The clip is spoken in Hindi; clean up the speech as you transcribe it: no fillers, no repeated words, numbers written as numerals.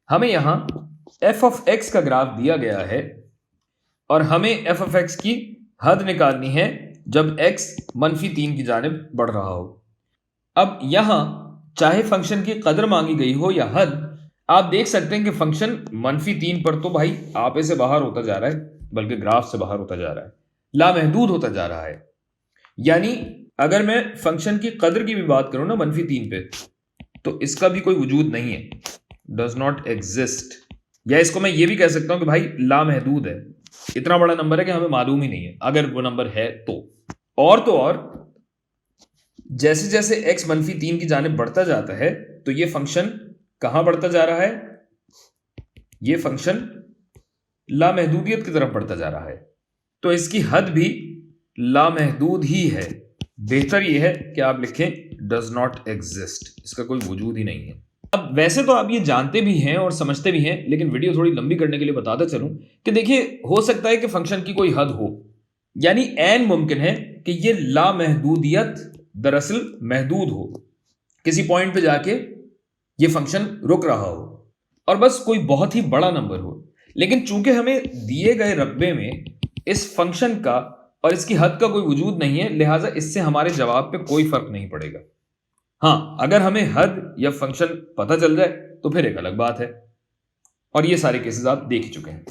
हमें यहां f ऑफ x का ग्राफ दिया गया है और हमें f ऑफ x की हद निकालनी है जब x -3 की जानिब बढ़ रहा हो। अब यहां चाहे फंक्शन की कदर मांगी गई हो या हद, आप देख सकते हैं कि फंक्शन -3 पर तो भाई आपे से बाहर होता जा रहा है, बल्कि ग्राफ से बाहर होता जा रहा है, लामहदूद होता जा रहा है। यानी अगर मैं फंक्शन की कदर की भी बात करूं ना -3 पे, तो इसका भी कोई वजूद नहीं है, डज नॉट एग्जिस्ट। या इसको मैं ये भी कह सकता हूं कि भाई लामहदूद है, इतना बड़ा नंबर है कि हमें मालूम ही नहीं है अगर वो नंबर है तो। और जैसे जैसे x -3 की जानिब बढ़ता जाता है तो ये फंक्शन कहां बढ़ता जा रहा है, ये फंक्शन लामहदूदियत की तरफ बढ़ता जा रहा है, तो इसकी हद भी लामहदूद ही है। बेहतर यह है कि आप लिखें डज नॉट एग्जिस्ट, इसका कोई वजूद ही नहीं है। अब वैसे तो आप ये जानते भी हैं और समझते भी हैं, लेकिन वीडियो थोड़ी लंबी करने के लिए बताता चलूं कि देखिए, हो सकता है कि फंक्शन की कोई हद हो, यानी ऐन मुमकिन है कि ये लामहदूदियत दरअसल महदूद हो, किसी पॉइंट पे जाके ये फंक्शन रुक रहा हो और बस कोई बहुत ही बड़ा नंबर हो। लेकिन चूंकि हमें दिए गए रकबे में इस फंक्शन का और इसकी हद का कोई वजूद नहीं है, लिहाजा इससे हमारे जवाब पे कोई फर्क नहीं पड़ेगा। हाँ, अगर हमें हद या फंक्शन पता चल जाए तो फिर एक अलग बात है, और ये सारे केसेस आप देख ही चुके हैं।